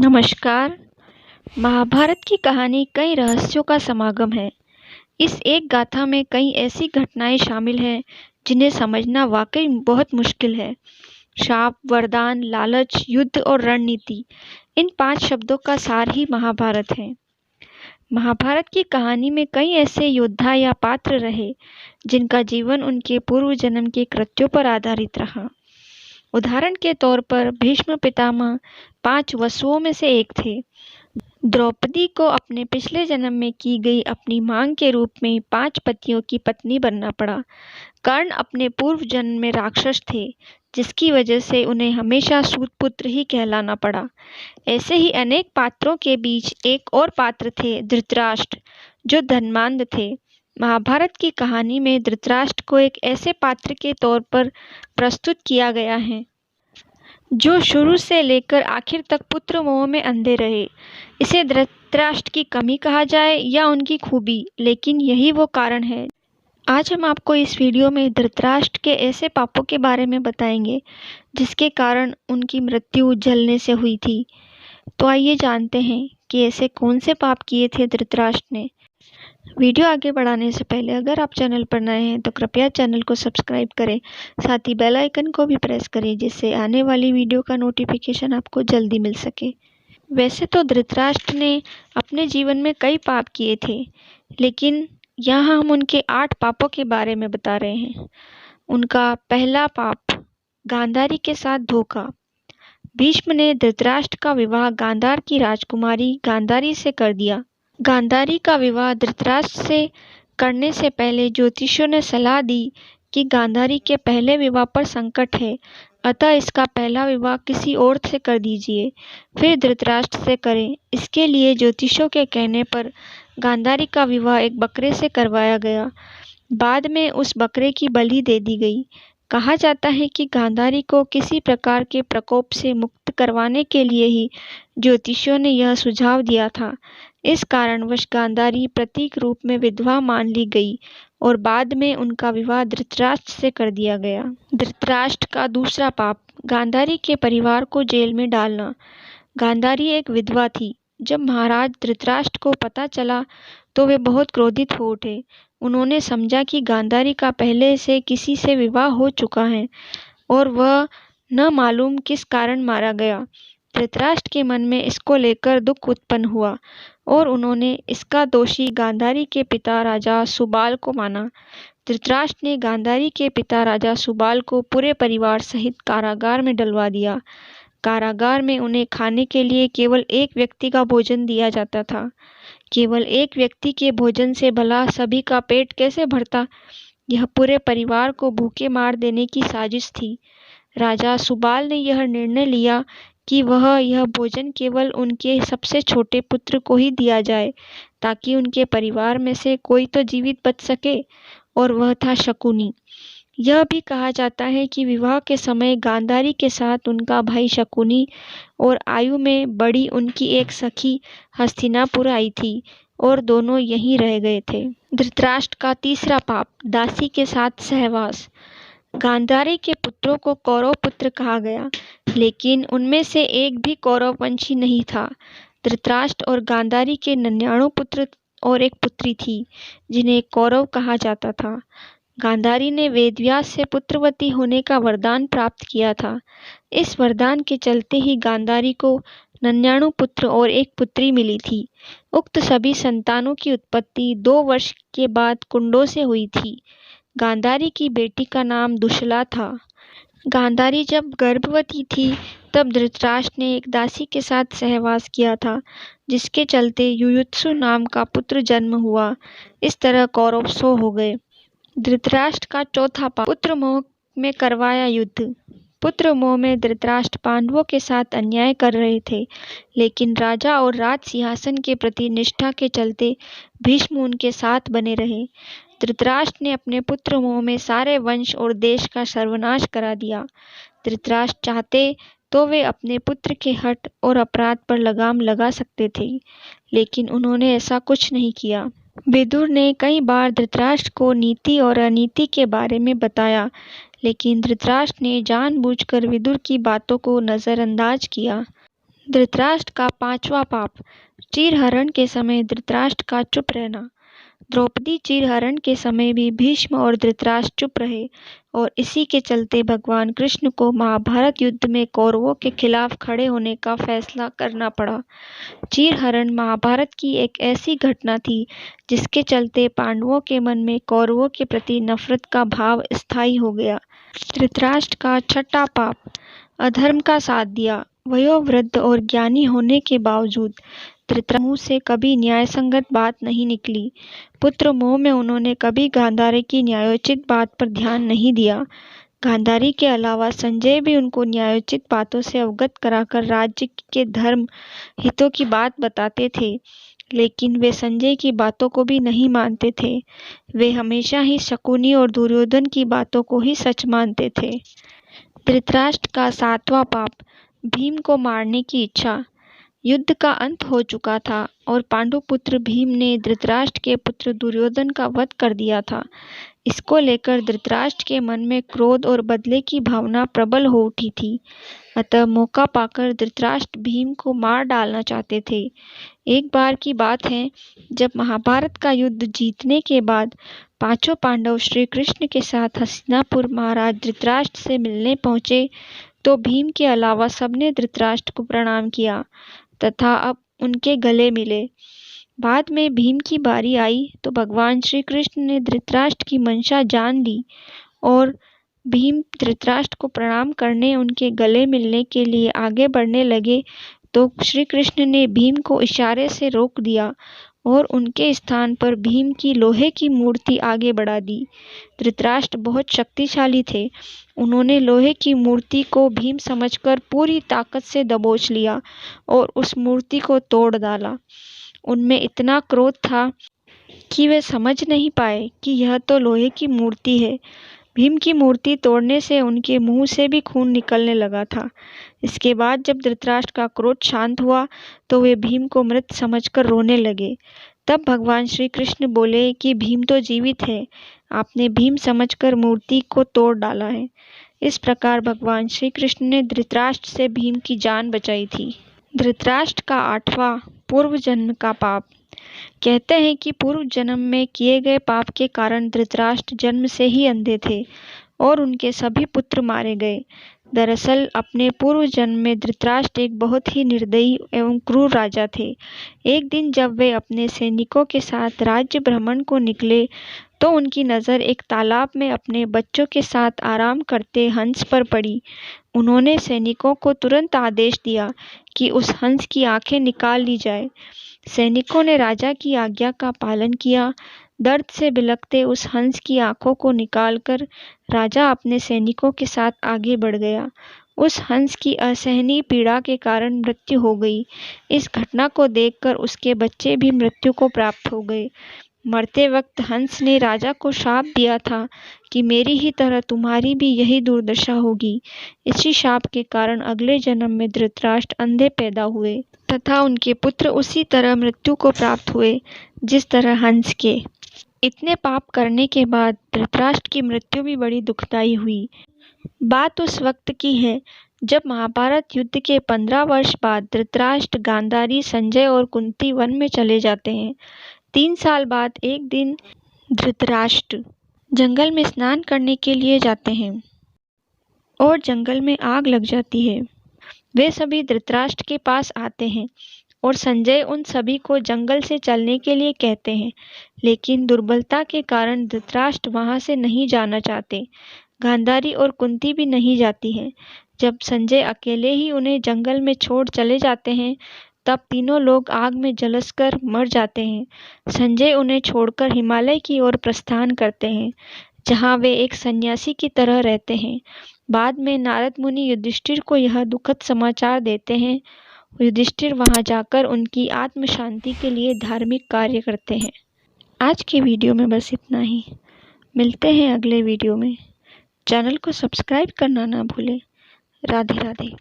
नमस्कार। महाभारत की कहानी कई रहस्यों का समागम है। इस एक गाथा में कई ऐसी घटनाएं शामिल हैं जिन्हें समझना वाकई बहुत मुश्किल है। शाप, वरदान, लालच, युद्ध और रणनीति, इन 5 शब्दों का सार ही महाभारत है। महाभारत की कहानी में कई ऐसे योद्धा या पात्र रहे जिनका जीवन उनके पूर्व जन्म के कृत्यों पर आधारित रहा। उदाहरण के तौर पर भीष्म पितामह 5 वसुओं में से एक थे। द्रौपदी को अपने पिछले जन्म में की गई अपनी मांग के रूप में 5 पतियों की पत्नी बनना पड़ा। कर्ण अपने पूर्व जन्म में राक्षस थे, जिसकी वजह से उन्हें हमेशा सूतपुत्र ही कहलाना पड़ा। ऐसे ही अनेक पात्रों के बीच एक और पात्र थे, धृतराष्ट्र, जो धर्मांध थे। महाभारत की कहानी में धृतराष्ट्र को एक ऐसे पात्र के तौर पर प्रस्तुत किया गया है जो शुरू से लेकर आखिर तक पुत्र मोह में अंधे रहे। इसे धृतराष्ट्र की कमी कहा जाए या उनकी खूबी, लेकिन यही वो कारण है। आज हम आपको इस वीडियो में धृतराष्ट्र के ऐसे पापों के बारे में बताएंगे जिसके कारण उनकी मृत्यु जलने से हुई थी। तो आइए जानते हैं कि ऐसे कौन से पाप किए थे धृतराष्ट्र ने। वीडियो आगे बढ़ाने से पहले अगर आप चैनल पर नए हैं तो कृपया चैनल को सब्सक्राइब करें, साथ ही बेल आइकन को भी प्रेस करें जिससे आने वाली वीडियो का नोटिफिकेशन आपको जल्दी मिल सके। वैसे तो धृतराष्ट्र ने अपने जीवन में कई पाप किए थे, लेकिन यहाँ हम उनके 8 पापों के बारे में बता रहे हैं। उनका पहला पाप, गांधारी के साथ धोखा। भीष्म ने धृतराष्ट्र का विवाह गांधार की राजकुमारी गांधारी से कर दिया। गांधारी का विवाह धृतराष्ट्र से करने से पहले ज्योतिषियों ने सलाह दी कि गांधारी के पहले विवाह पर संकट है, अतः इसका पहला विवाह किसी और से कर दीजिए, फिर धृतराष्ट्र से करें। इसके लिए ज्योतिषियों के कहने पर गांधारी का विवाह एक बकरे से करवाया गया। बाद में उस बकरे की बलि दे दी गई। कहा जाता है कि गांधारी को किसी प्रकार के प्रकोप से मुक्त करवाने के लिए ही ज्योतिषियों ने यह सुझाव दिया था। इस कारणवश गांधारी प्रतीक रूप में विधवा मान ली गई और बाद में उनका विवाह धृतराष्ट्र से कर दिया गया। धृतराष्ट्र का दूसरा पाप, गांधारी के परिवार को जेल में डालना। गांधारी एक विधवा थी। जब महाराज धृतराष्ट्र को पता चला तो वे बहुत क्रोधित हो उठे। उन्होंने समझा कि गांधारी का पहले से किसी से विवाह हो चुका है और वह न मालूम किस कारण मारा गया। धृतराष्ट्र के मन में इसको लेकर दुख उत्पन्न हुआ और उन्होंने इसका दोषी गांधारी के पिता राजा सुबाल को माना। धृतराष्ट्र ने गांधारी के पिता राजा सुबाल को पूरे परिवार सहित कारागार में डलवा दिया। कारागार में उन्हें खाने के लिए केवल एक व्यक्ति का भोजन दिया जाता था। केवल एक व्यक्ति के भोजन से भला सभी का पेट कैसे भरता? यह पूरे परिवार को भूखे मार देने की साजिश थी। राजा सुबाल ने यह निर्णय लिया कि वह यह भोजन केवल उनके सबसे छोटे पुत्र को ही दिया जाए, ताकि उनके परिवार में से कोई तो जीवित बच सके, और वह था शकुनी। यह भी कहा जाता है कि विवाह के समय गांधारी के साथ उनका भाई शकुनी और आयु में बड़ी उनकी एक सखी हस्तिनापुर आई थी और दोनों यहीं रह गए थे। धृतराष्ट्र का तीसरा पाप, दासी के साथ सहवास। गांधारी के पुत्रों को कौरव पुत्र कहा गया, लेकिन उनमें से एक भी कौरव वंशी नहीं था। धृतराष्ट्र और गांधारी के 99 पुत्र और एक पुत्री थी, जिन्हें कौरव कहा जाता था। गांधारी ने वेदव्यास से पुत्रवती होने का वरदान प्राप्त किया था। इस वरदान के चलते ही गांधारी को 99 पुत्र और एक पुत्री मिली थी। उक्त सभी संतानों की उत्पत्ति 2 वर्ष के बाद कुंडों से हुई थी। गांधारी की बेटी का नाम दुशला था। गांधारी जब गर्भवती थी तब धृतराष्ट्र ने एक दासी के साथ सहवास किया था, जिसके चलते युयुत्सु नाम का पुत्र जन्म हुआ। इस तरह कौरव 100 हो गए। धृतराष्ट्र का चौथा पाप, पुत्र मोह में करवाया युद्ध। पुत्र मोह में धृतराष्ट्र पांडवों के साथ अन्याय कर रहे थे, लेकिन राजा और राज सिंहासन के प्रति निष्ठा के चलते भीष्म उनके साथ बने रहे। धृतराष्ट्र ने अपने पुत्र मोह में सारे वंश और देश का सर्वनाश करा दिया। धृतराष्ट्र चाहते तो वे अपने पुत्र के हठ और अपराध पर लगाम लगा सकते थे, लेकिन उन्होंने ऐसा कुछ नहीं किया। विदुर ने कई बार धृतराष्ट्र को नीति और अनीति के बारे में बताया, लेकिन धृतराष्ट्र ने जानबूझकर विदुर की बातों को नज़रअंदाज किया। धृतराष्ट्र का पांचवा पाप। चीरहरण के समय धृतराष्ट्र का चुप रहना। द्रौपदी चीरहरण के समय भी भीष्म और धृतराष्ट्र चुप रहे और इसी के चलते भगवान कृष्ण को महाभारत युद्ध में कौरवों के खिलाफ खड़े होने का फैसला करना पड़ा। चीरहरण महाभारत की एक ऐसी घटना थी जिसके चलते पांडवों के मन में कौरवों के प्रति नफरत का भाव स्थायी हो गया। धृतराष्ट्र का छठा पाप। अधर्म का साथ दिया। वयोवृद्ध और ज्ञानी होने के बावजूद धृतराष्ट्र मुंह से कभी न्यायसंगत बात नहीं निकली। पुत्र मोह में उन्होंने कभी गांधारी की न्यायोचित बात पर ध्यान नहीं दिया। गांधारी के अलावा संजय भी उनको न्यायोचित बातों से अवगत कराकर राज्य के धर्म हितों की बात बताते थे, लेकिन वे संजय की बातों को भी नहीं मानते थे। वे हमेशा ही शकुनी और दुर्योधन की बातों को ही सच मानते थे। धृतराष्ट्र का सातवां पाप। भीम को मारने की इच्छा। युद्ध का अंत हो चुका था और पांडुपुत्र भीम ने धृतराष्ट्र के पुत्र दुर्योधन का वध कर दिया था। इसको लेकर धृतराष्ट्र के मन में क्रोध और बदले की भावना प्रबल हो उठी थी। अतः मौका पाकर धृतराष्ट्र भीम को मार डालना चाहते थे। एक बार की बात है, जब महाभारत का युद्ध जीतने के बाद पांचों पांडव श्री कृष्ण के साथ हस्तिनापुर महाराज धृतराष्ट्र से मिलने पहुंचे तो भीम के अलावा सबने धृतराष्ट्र को प्रणाम किया तथा अब उनके गले मिले। बाद में भीम की बारी आई तो भगवान श्री कृष्ण ने धृतराष्ट्र की मंशा जान ली और भीम धृतराष्ट्र को प्रणाम करने उनके गले मिलने के लिए आगे बढ़ने लगे तो श्री कृष्ण ने भीम को इशारे से रोक दिया और उनके स्थान पर भीम की लोहे की मूर्ति आगे बढ़ा दी। धृतराष्ट्र बहुत शक्तिशाली थे। उन्होंने लोहे की मूर्ति को भीम समझकर पूरी ताकत से दबोच लिया और उस मूर्ति को तोड़ डाला। उनमें इतना क्रोध था कि वे समझ नहीं पाए कि यह तो लोहे की मूर्ति है। भीम की मूर्ति तोड़ने से उनके मुंह से भी खून निकलने लगा था। इसके बाद जब धृतराष्ट्र का क्रोध शांत हुआ तो वे भीम को मृत समझकर रोने लगे। तब भगवान श्री कृष्ण बोले कि भीम तो जीवित है, आपने भीम समझकर मूर्ति को तोड़ डाला है। इस प्रकार भगवान श्री कृष्ण ने धृतराष्ट्र से भीम की जान बचाई थी। धृतराष्ट्र का आठवां पूर्व जन्म का पाप। कहते हैं कि पूर्व जन्म में किए गए पाप के कारण धृतराष्ट्र जन्म से ही अंधे थे और उनके सभी पुत्र मारे गए। दरअसल अपने पूर्व जन्म में धृतराष्ट्र एक बहुत ही निर्दयी एवं क्रूर राजा थे। एक दिन जब वे अपने सैनिकों के साथ राज्य भ्रमण को निकले तो उनकी नज़र एक तालाब में अपने बच्चों के साथ आराम करते हंस पर पड़ी। उन्होंने सैनिकों को तुरंत आदेश दिया कि उस हंस की आंखें निकाल ली जाए। सैनिकों ने राजा की आज्ञा का पालन किया। दर्द से बिलखते उस हंस की आंखों को निकालकर राजा अपने सैनिकों के साथ आगे बढ़ गया। उस हंस की असहनीय पीड़ा के कारण मृत्यु हो गई। इस घटना को देखकर उसके बच्चे भी मृत्यु को प्राप्त हो गए। मरते वक्त हंस ने राजा को शाप दिया था कि मेरी ही तरह तुम्हारी भी यही दुर्दशा होगी। इसी शाप के कारण अगले जन्म में धृतराष्ट्र अंधे पैदा हुए तथा उनके पुत्र उसी तरह मृत्यु को प्राप्त हुए जिस तरह हंस के। इतने पाप करने के बाद धृतराष्ट्र की मृत्यु भी बड़ी दुखदायी हुई। बात उस वक्त की है जब महाभारत युद्ध के 15 वर्ष बाद धृतराष्ट्र, गांधारी, संजय और कुंती वन में चले जाते हैं। 3 साल बाद एक दिन धृतराष्ट्र जंगल में स्नान करने के लिए जाते हैं और जंगल में आग लग जाती है। वे सभी धृतराष्ट्र के पास आते हैं और संजय उन सभी को जंगल से चलने के लिए कहते हैं, लेकिन दुर्बलता के कारण धृतराष्ट्र वहां से नहीं जाना चाहते। गांधारी और कुंती भी नहीं जाती हैं। जब संजय अकेले ही उन्हें जंगल में छोड़ चले जाते हैं तब तीनों लोग आग में झुलसकर मर जाते हैं। संजय उन्हें छोड़कर हिमालय की ओर प्रस्थान करते हैं, जहां वे एक सन्यासी की तरह रहते हैं। बाद में नारद मुनि युधिष्ठिर को यह दुखद समाचार देते हैं। युधिष्ठिर वहां जाकर उनकी आत्म शांति के लिए धार्मिक कार्य करते हैं। आज के वीडियो में बस इतना ही। मिलते हैं अगले वीडियो में। चैनल को सब्सक्राइब करना ना भूलें। राधे राधे।